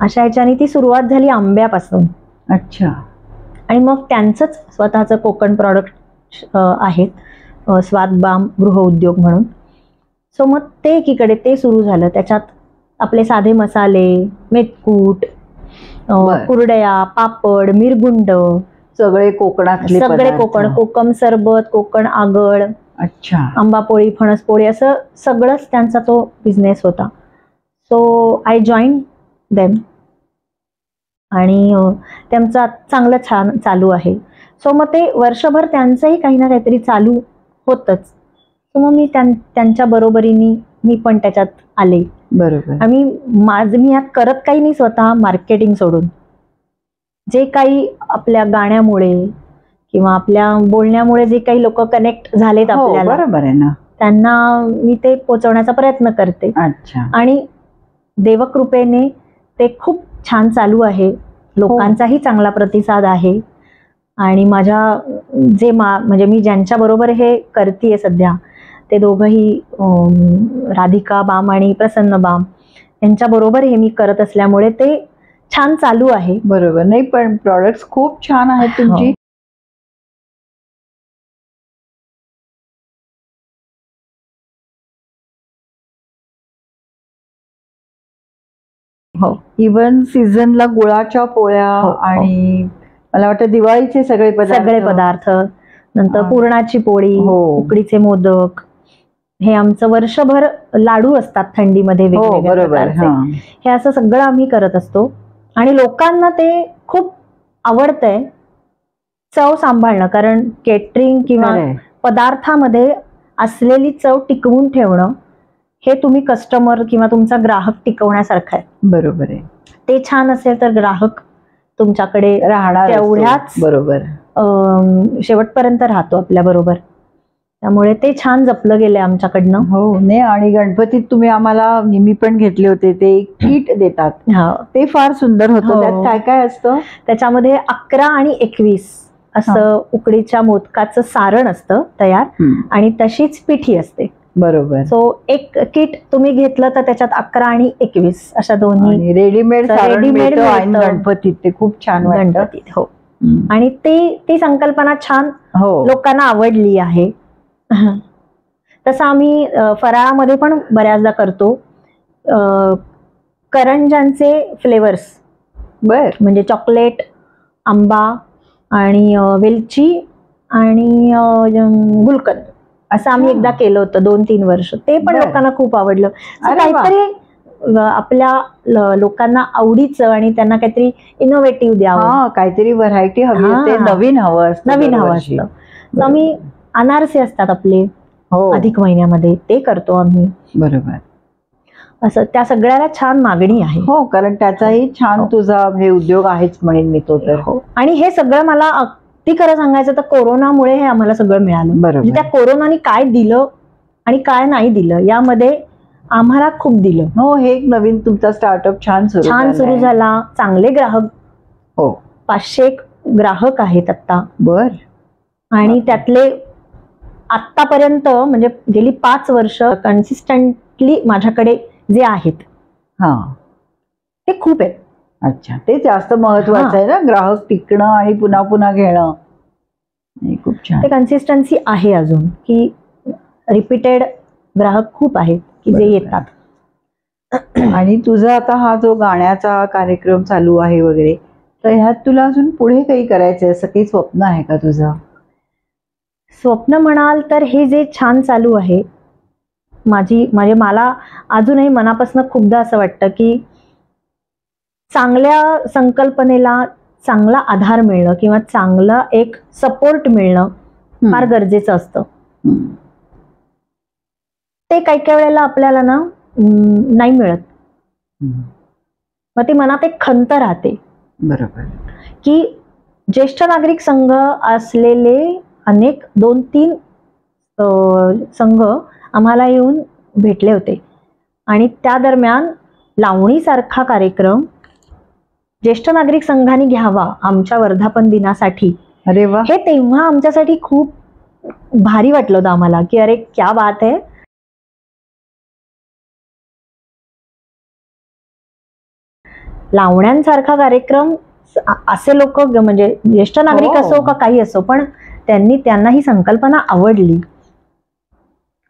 अशा ह्याच्याने ती सुरुवात झाली आंब्यापासून. अच्छा. आणि मग त्यांचंच स्वतःचं कोकण प्रॉडक्ट आहेत, स्वादबाम गृह उद्योग म्हणून. सो मग ते एकीकडे ते सुरू झालं. त्याच्यात आपले साधे मसाले, मेथकूट, कुरडया, पापड, मिरगुंड, सगळे कोकणातले, सगळे कोकम सरबत, कोकण आगळ, अच्छा, आंबापोळी, फणसपोळी, असं सगळंच त्यांचा तो बिझनेस होता. सो आय जॉईन देम आणि त्यांचा चांगलं छान चालू आहे. सो मग ते वर्षभर त्यांचंही काही ना काहीतरी चालू होतच. सो मग मी त्यांच्या बरोबरीने मी पण त्याच्यात आले. बरोबर. मी यात करत काही नाही स्वतः, मार्केटिंग सोडून जे काही आपल्या गाण्यामुळे किंवा आपल्या बोलण्यामुळे जे काही लोक कनेक्ट झालेत आपल्याला, बरोबर आहे ना, त्यांना मी ते पोहोचवण्याचा प्रयत्न करते. अच्छा. आणि देवकृपेने ते खूप छान चालू आहे. लोकांचाही चांगला प्रतिसाद आहे. आणि माझ्या म्हणजे मी ज्यांच्या बरोबर हे करतेय सध्या, ते दोघंही राधिका बाम आणि प्रसन्न बाम यांच्या बरोबर हे मी करत असल्यामुळे ते छान चालू आहे. बरोबर. नाही पण प्रॉडक्ट्स खूप छान आहेत तुमची. हो. इव्हन सीझनला गुळाच्या पोळ्या आणि मला वाटतं दिवाळीचे सगळे पदार्थ, नंतर पुरणाची पोळी, उकडीचे मोदक, हे आमचं वर्षभर लाडू असतात थंडीमध्ये वेगवेगळ्या प्रकारचे. हे असं सगळं आम्ही करत असतो आणि लोकांना ते खूप आवडतंय. चव सांभाळणं, कारण केटरिंग किंवा पदार्थामध्ये असलेली चव टिकवून ठेवणं हे तुम्ही कस्टमर किंवा तुमचा ग्राहक टिकवण्यासारखं आहे. बरोबर आहे. ते छान असेल तर ग्राहक तुमच्याकडे राहणार, तेवढ्याच बरोबर शेवटपर्यंत राहतो आपल्या बरोबर. त्यामुळे ते छान जपलं गेलंय आमच्याकडनं. हो. नाही, आणि गणपतीत तुम्ही आम्हाला नेहमी पण घेतले होते, ते किट देतात, ते फार सुंदर होतं. त्यात काय काय असतं? त्याच्यामध्ये 11 आणि 21 असं उकडीच्या मोदकाचं सारण असतं तयार आणि तशीच पिठी असते. बरोबर. सो एक किट तुम्ही घेतलं तर त्याच्यात 11 आणि 21 अशा दोन्ही रेडीमेड रेडीमेड गणपतीत ते खूप छान गणपतीत. हो. आणि ती संकल्पना छान लोकांना आवडली आहे. तसं आम्ही फराळामध्ये पण बऱ्याचदा करतो. करंजांचे फ्लेवर्स, म्हणजे चॉकलेट, आंबा आणि वेलची आणि गुलकंद असं आम्ही एकदा केलं होतं 2-3 वर्ष. ते पण लोकांना खूप आवडलं. काहीतरी आपल्या लोकांना आवडीचं आणि त्यांना काहीतरी इनोव्हेटिव्ह द्यावं, काहीतरी व्हरायटी हवी असते, नवीन हवं असतं. आम्ही अनारसे असतात आपले अधिक महिन्यामध्ये, ते करतो आम्ही. बरोबर. असं त्या सगळ्याला छान मागणी आहे. हो, कारण त्याचाही छान तुझा म्हणजे उद्योग आहेच म्हणेन मी तो तर. आणि हे सगळं मला अगदी खरं सांगायचं तर कोरोनामुळे हे आम्हाला सगळं मिळालं. म्हणजे त्या कोरोनाने काय दिलं आणि काय नाही दिलं यामध्ये आम्हाला खूप दिलं. हो, हे एक नवीन तुमचा स्टार्टअप छान सुरू झाला. चांगले ग्राहक, 500 ग्राहक आहेत आता. आणि त्यातले आतापर्यंत म्हणजे गेली 5 वर्ष कन्सिस्टंटली माझ्याकडे जे आहेत ते खूप आहेत. अच्छा, ते जास्त महत्वाचं आहे ना, ग्राहक टिकणं आणि पुन्हा पुन्हा घेणं. खूप छान. ते कन्सिस्टन्सी आहे अजून, की रिपीटेड ग्राहक खूप आहेत की जे येतात. आणि तुझा आता हा जो गाण्याचा कार्यक्रम चालू आहे वगैरे, तर ह्यात तुला अजून पुढे काही करायचंय, असं काही स्वप्न आहे का तुझं? स्वप्न म्हणाल तर हे जे छान चालू आहे म्हणजे मला अजूनही मनापासून खूपदा असं वाटतं की चांगल्या संकल्पनेला चांगला आधार मिळणं किंवा चांगला एक सपोर्ट मिळणं फार गरजेचं असतं. ते काही काही वेळेला आपल्याला ना नाही मिळत. मग ती मनात एक खंत राहते. बरोबर. की ज्येष्ठ नागरिक संघ असलेले अनेक 2-3 संघ आम्हाला येऊन भेटले होते आणि त्या दरम्यान लावणीसारखा कार्यक्रम ज्येष्ठ नागरिक संघाने घ्यावा आमच्या वर्धापन दिनासाठी. अरे वा. हे तेव्हा आमच्यासाठी खूप भारी वाटलं होतं आम्हाला की अरे क्या बात आहे. लावण्यांसारखा कार्यक्रम असे लोक म्हणजे ज्येष्ठ नागरिक असो का काही असो पण त्यांना ही संकल्पना आवडली.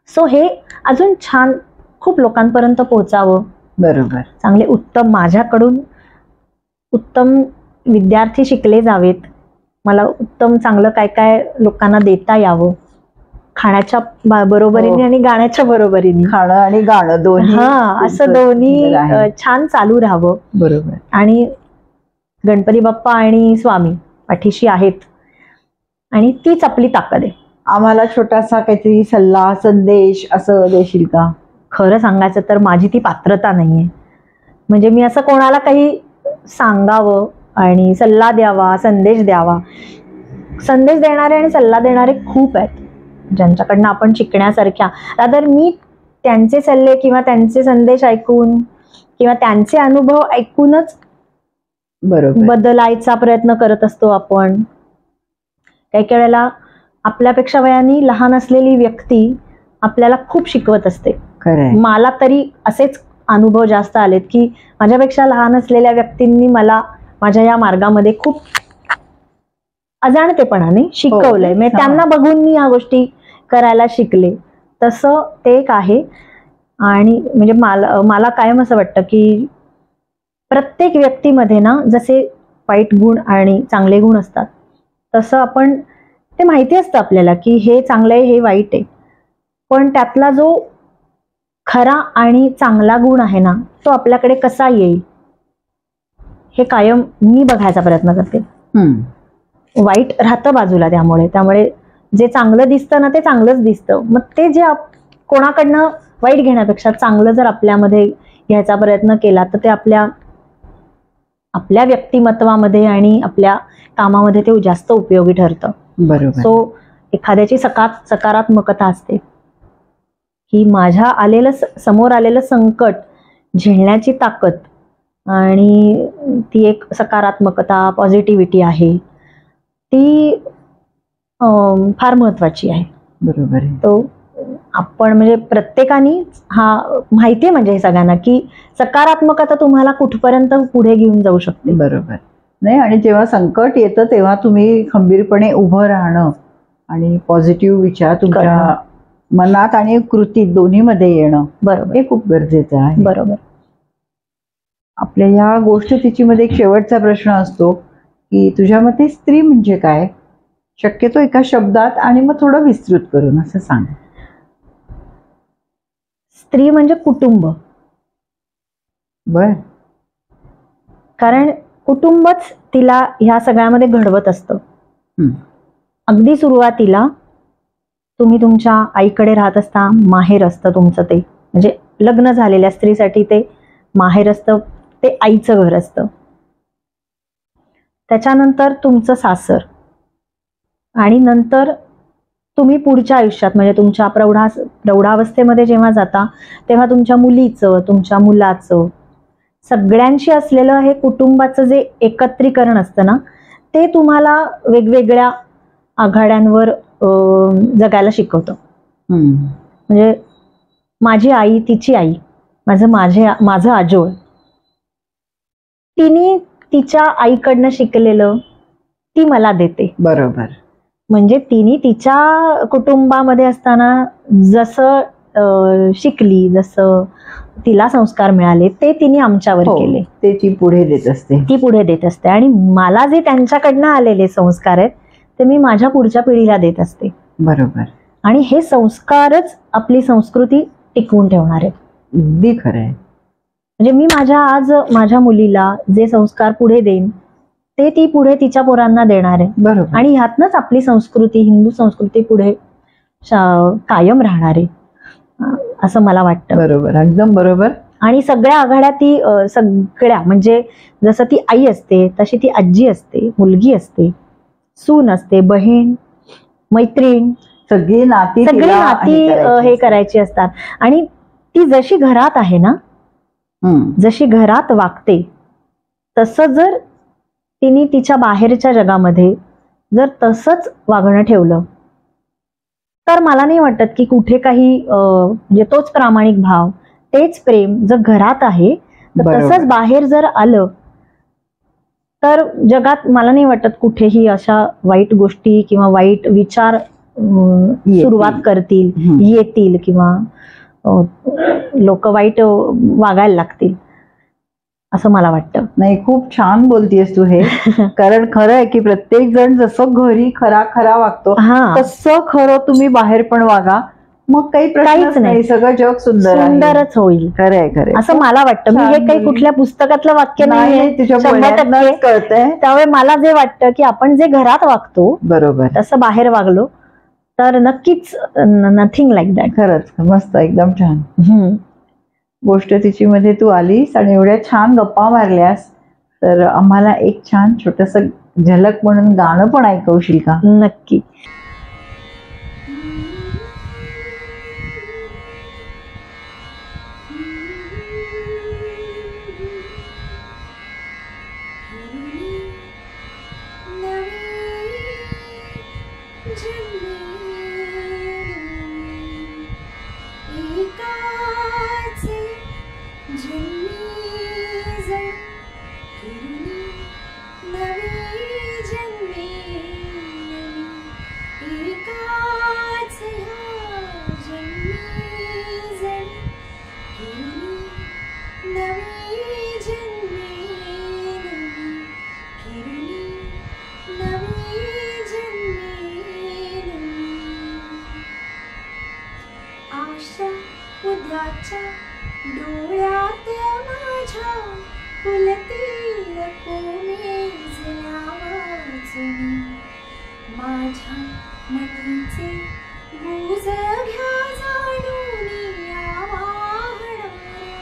सो हे अजून छान खूप लोकांपर्यंत पोहोचावं. बरोबर. चांगले उत्तम माझ्याकडून उत्तम विद्यार्थी शिकले जावेत. मला उत्तम चांगलं काय काय लोकांना देता यावं. खाण्याच्या बरोबरीने आणि गाण्याच्या बरोबरीने. खाणं आणि गाणं दोन्ही. असं दोन्ही छान चालू राहावं. बरोबर. आणि गणपती बाप्पा आणि स्वामी पाठीशी आहेत आणि तीच आपली ताकद आहे. आम्हाला छोटासा काहीतरी सल्ला संदेश असं देशील का? खरं सांगायचं तर माझी ती पात्रता नाहीये. म्हणजे मी असं कोणाला काही सांगावं आणि सल्ला द्यावा, संदेश द्यावा. संदेश देणारे आणि सल्ला देणारे खूप आहेत ज्यांच्याकडनं आपण शिकण्यासारख्या. रादर मी त्यांचे सल्ले किंवा त्यांचे संदेश ऐकून किंवा त्यांचे अनुभव ऐकूनच बरोबर बदलायचा प्रयत्न करत असतो आपण. काही वेळेला आपल्यापेक्षा वयाने लहान असलेली व्यक्ती आपल्याला खूप शिकवत असते. मला तरी असेच अनुभव जास्त आलेत की माझ्यापेक्षा लहान असलेल्या व्यक्तींनी मला माझ्या या मार्गामध्ये खूप अजाणतेपणाने शिकवलंय. म्हणजे त्यांना बघून मी या गोष्टी करायला शिकले. तसं ते एक आहे. आणि म्हणजे मला कायम असं वाटतं की प्रत्येक व्यक्तीमध्ये ना जसे वाईट गुण आणि चांगले गुण असतात तसं आपण ते माहिती असतं आपल्याला की हे चांगलं आहे हे वाईट आहे. पण त्यातला जो खरा आणि चांगला गुण आहे ना तो आपल्याकडे कसा येईल हे कायम मी बघायचा प्रयत्न करते. वाईट राहतं बाजूला. त्यामुळे जे चांगलं दिसतं ना ते चांगलंच दिसतं. मग ते जे कोणाकडनं वाईट घेण्यापेक्षा चांगलं जर आपल्यामध्ये घ्यायचा प्रयत्न केला तर ते आपल्या व्यक्तिमत्वामध्ये आणि आपल्या कामामध्ये ते जास्त उपयोगी ठरतं. बरोबर. सो एखाद्याची सकारात्मकता असते की माझ्या समोर आलेलं संकट झेलण्याची ताकद आणि ती एक सकारात्मकता पॉझिटिव्हिटी आहे ती फार महत्वाची आहे. बरोबर आहे. तो आपण म्हणजे प्रत्येकाने हा माहिती आहे म्हणजे हे सगळ्यांना की सकारात्मकता तुम्हाला कुठपर्यंत पुढे घेऊन जाऊ शकते. बरोबर नाही, आणि जेव्हा संकट येतं तेव्हा तुम्ही खंबीरपणे उभं राहणं आणि पॉझिटिव्ह विचार तुमच्या मनात आणि कृतीत दोन्हीमध्ये येणं, बरोबर, हे खूप गरजेचं आहे. बरोबर. आपल्या या गोष्टी मध्ये एक शेवटचा प्रश्न असतो की तुझ्या मते स्त्री म्हणजे काय, शक्यतो एका शब्दात आणि मग थोडं विस्तृत करून असं सांग. स्त्री म्हणजे कुटुंब. बर. कारण कुटुंबच तिला ह्या सगळ्यामध्ये घडवत असतं. अगदी सुरुवातीला तुम्ही तुमच्या आईकडे राहत असता, माहेर असतं तुमचं, ते म्हणजे लग्न झालेल्या स्त्रीसाठी ते माहेर असतं, ते आईचं घर असतं. त्याच्यानंतर तुमचं सासर, आणि नंतर तुम्ही पुढच्या आयुष्यात म्हणजे तुमच्या प्रौढावस्थेमध्ये जेव्हा जाता तेव्हा तुमच्या मुलीचं, तुमच्या मुलाचं, सगळ्यांशी असलेलं हे कुटुंबाचं जे एकत्रीकरण असतं ना, ते तुम्हाला वेगवेगळ्या आघाड्यांवर जगायला शिकवतं. म्हणजे माझी आई, तिची आई, माझं आजोळ, तिने तिच्या आईकडनं शिकलेलं ती मला देते. बरोबर. म्हणजे तिने तिच्या कुटुंबामध्ये असताना जसं शिकली, जसं तिला संस्कार मिळाले ते तिने आमच्यावर केले, ते ती पुढे देत असते. आणि मला जे त्यांच्याकडनं आलेले संस्कार आहेत ते मी माझ्या पुढच्या पिढीला देत असते. बरोबर. आणि हे संस्कारच आपली संस्कृती टिकवून ठेवणार आहेत. अगदी खरं आहे. म्हणजे मी माझ्या मुलीला जे संस्कार पुढे देईन ते ती पुढे तिच्या पोरांना देणार आहे. बरोबर. आणि ह्यातनच आपली संस्कृती, हिंदू संस्कृती पुढे कायम राहणार आहे असं मला वाटतं. बरोबर, एकदम बरोबर. आणि सगळ्या आघाड्या ती सगळ्या म्हणजे जसं ती आई असते तशी ती आजी असते, मुलगी असते, सून असते, बहीण, मैत्रीण, सगळी नाती हे करायची असतात. आणि ती जशी घरात आहे ना, जशी घरात वागते तसं जर तिने तिच्या बाहेरच्या जगामध्ये जर तसंच वागणं ठेवलं तर मला नाही वाटत की कुठे काही म्हणजे तोच प्रामाणिक भाव, तेच प्रेम जर घरात आहे तर तसंच बाहेर जर आलं तर जगात मला नाही वाटत कुठेही अशा वाईट गोष्टी किंवा वाईट विचार सुरुवात येतील किंवा लोक वाईट वागायला लागतील असं मला वाटतं. नाही, खूप छान बोलतीयस तू हे. कारण खरं आहे की प्रत्येक जण जसं घरी खरा वागतो तसं खरं तुम्ही बाहेर पण वागा, मग काही प्रश्नच नाही, सगळं जग सुंदरच होईल. खरंय असं मला वाटतं. मी हे काही कुठल्या पुस्तकातलं वाक्य नाही, कळतंय. त्यामुळे मला जे वाटतं की आपण जे घरात वागतो बरोबर तसं बाहेर वागलो तर नक्कीच नथिंग लाईक दॅट. खरंच मस्त, एकदम छान गोष्ट तिची मध्ये तू आलीस आणि एवढ्या छान गप्पा मारल्यास, तर आम्हाला एक छान छोटस झलक म्हणून गाणं पण ऐकवशील का? नक्की. उद्याच्या डोळ्यात माझ्या फुलतील कोमेजल्या वाचून, माझ्या मनीचे गुज घ्या जाणून या वाहणाऱ्या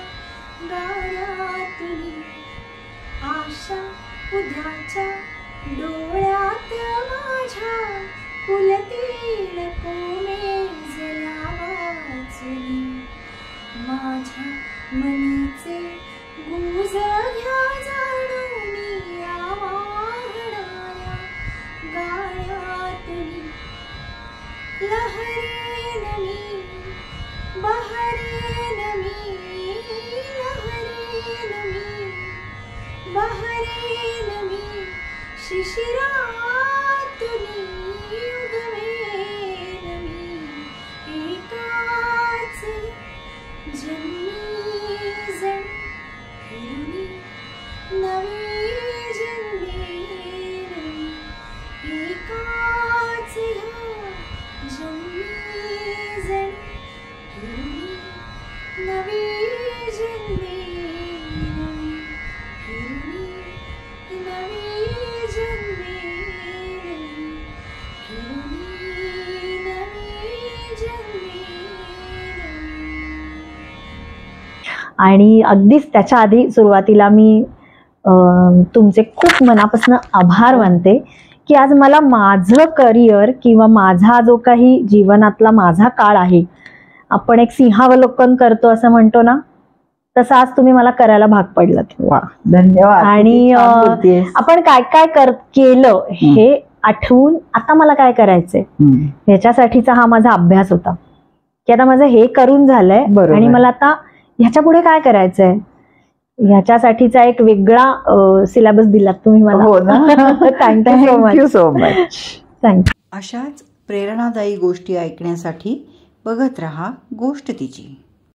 गाड्यातून. आशा उद्याच्या डोळ्यात माझ्या फुलतील कोमेजल्या वाचून, माझ्या मनीचे गुज घ्या जाणून या वाहणाऱ्या गाड्यातून. शिशिरातुनी उगवे नवी एकाच जन्मी जण फिरुनी नवी जन्मी नवी एकाच जन्मी जण फिरुनी नवी जन्मी नवी फिरुनी नवी जन्मी नवी फिरुनी नवी जन्मी नवी. आणि अगदीच त्याच्या आधी सुरुवातीला मी तुमचे खूप मनापासून आभार मानते की आज मला माझं करिअर किंवा माझा जो काही जीवनातला माझा काळ आहे, आपण एक सिंहावलोकन करतो असं म्हणतो ना, तसं आज तुम्ही मला करायला भाग पडलात. वा, धन्यवाद. आणि किती छान बोलतेस. आपण काय काय केलं हे आठवून आता मला काय करायचंय ह्याच्यासाठीचा हा माझा अभ्यास होता की आता माझं हे करून झालंय बरोबर. आणि मला आता ह्याच्या पुढे काय करायचंय ह्याच्यासाठीचा एक वेगळा सिलेबस दिलात तुम्ही मला. हो ना. Thank you so much. थँक्यू. अशाच प्रेरणादायी गोष्टी ऐकण्यासाठी बघत रहा गोष्ट तिची.